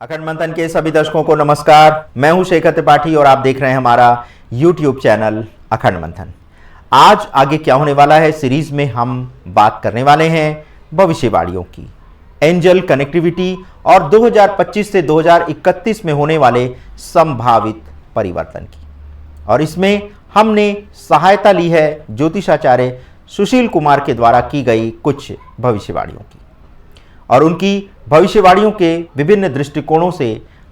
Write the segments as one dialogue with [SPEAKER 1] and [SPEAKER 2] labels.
[SPEAKER 1] अखंड मंथन के सभी दर्शकों को नमस्कार। मैं हूं शेखर त्रिपाठी और आप देख रहे हैं हमारा YouTube चैनल अखंड मंथन। आज आगे क्या होने वाला है सीरीज में हम बात करने वाले हैं भविष्यवाणियों की, एंजल कनेक्टिविटी और 2025 से 2031 में होने वाले संभावित परिवर्तन की। और इसमें हमने सहायता ली है ज्योतिषाचार्य सुशील कुमार के द्वारा की गई कुछ भविष्यवाणियों की। और उनकी भविष्यवाणियों के विभिन्न दृष्टिकोणों से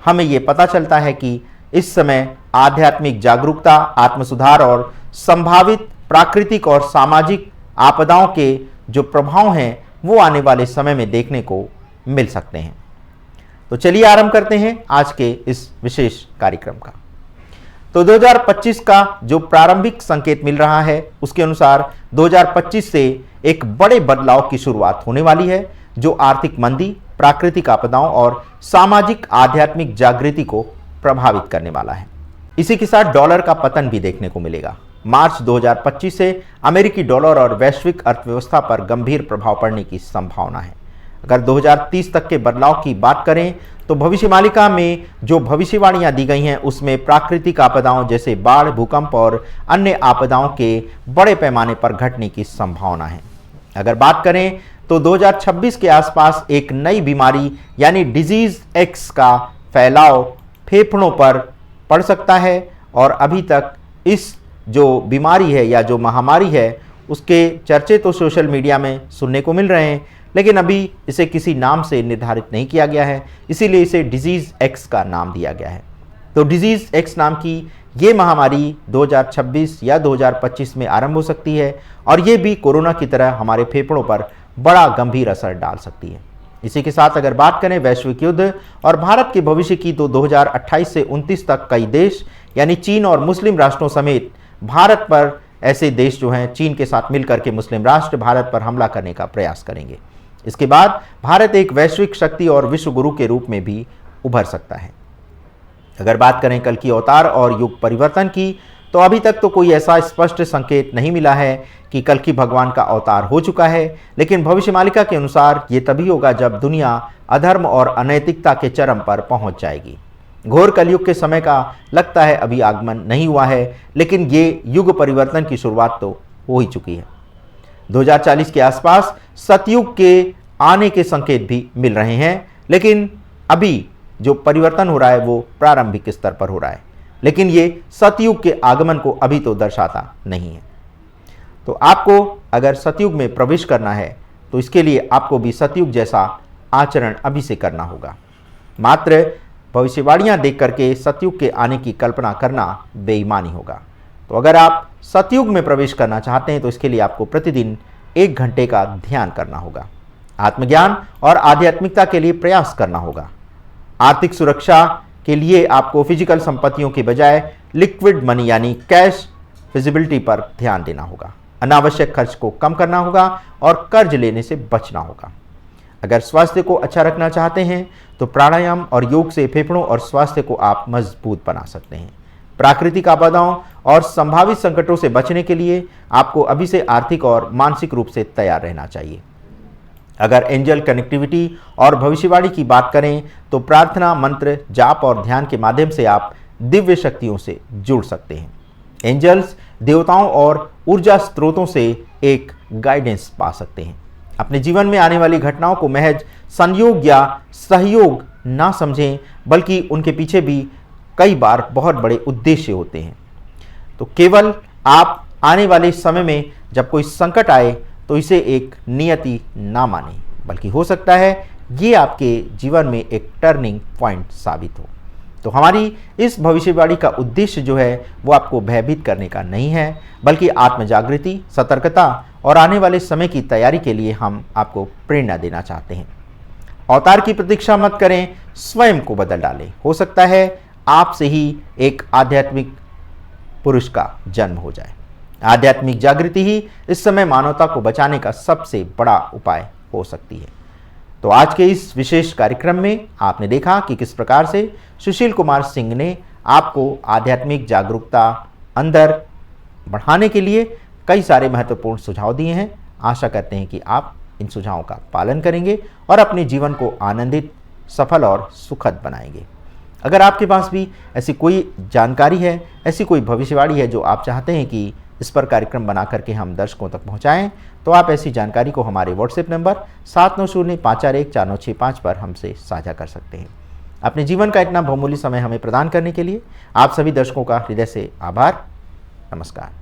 [SPEAKER 1] हमें ये पता चलता है कि इस समय आध्यात्मिक जागरूकता, आत्मसुधार और संभावित प्राकृतिक और सामाजिक आपदाओं के जो प्रभाव हैं वो आने वाले समय में देखने को मिल सकते हैं। तो चलिए आरंभ करते हैं आज के इस विशेष कार्यक्रम का। तो 2025 का जो प्रारंभिक संकेत मिल रहा है उसके अनुसार 2025 से एक बड़े बदलाव की शुरुआत होने वाली है जो आर्थिक मंदी, प्राकृतिक आपदाओं और सामाजिक आध्यात्मिक जागृति को प्रभावित करने वाला है। इसी के साथ डॉलर का पतन भी देखने को मिलेगा। मार्च 2025 से अमेरिकी डॉलर और वैश्विक अर्थव्यवस्था पर गंभीर प्रभाव पड़ने की संभावना है। अगर 2030 तक के बदलाव की बात करें तो भविष्यमालिका में जो भविष्यवाणियां दी गई हैं उसमें प्राकृतिक आपदाओं जैसे बाढ़, भूकंप और अन्य आपदाओं के बड़े पैमाने पर घटने की संभावना है। अगर बात करें तो 2026 के आसपास एक नई बीमारी यानी डिजीज एक्स का फैलाव फेफड़ों पर पड़ सकता है और अभी तक इस जो बीमारी है या जो महामारी है उसके चर्चे तो सोशल मीडिया में सुनने को मिल रहे हैं, लेकिन अभी इसे किसी नाम से निर्धारित नहीं किया गया है, इसीलिए इसे डिजीज एक्स का नाम दिया गया है। तो डिजीज एक्स नाम की ये महामारी 2026 या 2025 में आरंभ हो सकती है और ये भी कोरोना की तरह हमारे फेफड़ों पर बड़ा गंभीर असर डाल सकती है। इसी के साथ अगर बात करें वैश्विक युद्ध और भारत के भविष्य की तो 2028 से 29 तक कई देश यानी चीन और मुस्लिम राष्ट्रों समेत भारत पर ऐसे देश जो हैं चीन के साथ मिलकर के मुस्लिम राष्ट्र भारत पर हमला करने का प्रयास करेंगे। इसके बाद भारत एक वैश्विक शक्ति और विश्व गुरु के रूप में भी उभर सकता है। अगर बात करें कल की अवतार और युग परिवर्तन की तो अभी तक तो कोई ऐसा स्पष्ट संकेत नहीं मिला है कि कल की भगवान का अवतार हो चुका है, लेकिन भविष्यमालिका के अनुसार ये तभी होगा जब दुनिया अधर्म और अनैतिकता के चरम पर पहुंच जाएगी। घोर कलयुग के समय का लगता है अभी आगमन नहीं हुआ है, लेकिन ये युग परिवर्तन की शुरुआत तो हो ही चुकी है। 2040 के आसपास सतयुग के आने के संकेत भी मिल रहे हैं, लेकिन अभी जो परिवर्तन हो रहा है वो प्रारंभिक स्तर पर हो रहा है, लेकिन ये सतयुग के आगमन को अभी तो दर्शाता नहीं है। तो आपको अगर सतयुग में प्रवेश करना है तो इसके लिए आपको भी सतयुग जैसा आचरण अभी से करना होगा। मात्र भविष्यवाणियां देख करके सतयुग के आने की कल्पना करना बेईमानी होगा। तो अगर आप सतयुग में प्रवेश करना चाहते हैं तो इसके लिए आपको प्रतिदिन 1 घंटे का ध्यान करना होगा, आत्मज्ञान और आध्यात्मिकता के लिए प्रयास करना होगा। आर्थिक सुरक्षा के लिए आपको फिजिकल संपत्तियों के बजाय लिक्विड मनी यानी कैश फिजिबिलिटी पर ध्यान देना होगा। अनावश्यक खर्च को कम करना होगा और कर्ज लेने से बचना होगा। अगर स्वास्थ्य को अच्छा रखना चाहते हैं तो प्राणायाम और योग से फेफड़ों और स्वास्थ्य को आप मजबूत बना सकते हैं। प्राकृतिक आपदाओं और संभावित संकटों से बचने के लिए आपको अभी से आर्थिक और मानसिक रूप से तैयार रहना चाहिए। अगर एंजल कनेक्टिविटी और भविष्यवाणी की बात करें तो प्रार्थना, मंत्र, जाप और ध्यान के माध्यम से आप दिव्य शक्तियों से जुड़ सकते हैं। एंजल्स देवताओं और ऊर्जा स्रोतों से एक गाइडेंस पा सकते हैं। अपने जीवन में आने वाली घटनाओं को महज संयोग या सहयोग ना समझें, बल्कि उनके पीछे भी कई बार बहुत बड़े उद्देश्य होते हैं। तो केवल आप आने वाले समय में जब कोई संकट आए तो इसे एक नियति ना माने, बल्कि हो सकता है ये आपके जीवन में एक टर्निंग पॉइंट साबित हो। तो हमारी इस भविष्यवाणी का उद्देश्य जो है वो आपको भयभीत करने का नहीं है, बल्कि आत्मजागृति, सतर्कता और आने वाले समय की तैयारी के लिए हम आपको प्रेरणा देना चाहते हैं। अवतार की प्रतीक्षा मत करें, स्वयं को बदल डालें। हो सकता है आपसे ही एक आध्यात्मिक पुरुष का जन्म हो जाए। आध्यात्मिक जागृति ही इस समय मानवता को बचाने का सबसे बड़ा उपाय हो सकती है। तो आज के इस विशेष कार्यक्रम में आपने देखा कि किस प्रकार से सुशील कुमार सिंह ने आपको आध्यात्मिक जागरूकता अंदर बढ़ाने के लिए कई सारे महत्वपूर्ण सुझाव दिए हैं। आशा करते हैं कि आप इन सुझावों का पालन करेंगे और अपने जीवन को आनंदित, सफल और सुखद बनाएंगे। अगर आपके पास भी ऐसी कोई जानकारी है, ऐसी कोई भविष्यवाणी है जो आप चाहते हैं कि इस पर कार्यक्रम बना करके हम दर्शकों तक पहुंचाएं, तो आप ऐसी जानकारी को हमारे व्हाट्सएप नंबर 7905414965 पर हमसे साझा कर सकते हैं। अपने जीवन का इतना बहुमूल्य समय हमें प्रदान करने के लिए आप सभी दर्शकों का हृदय से आभार। नमस्कार।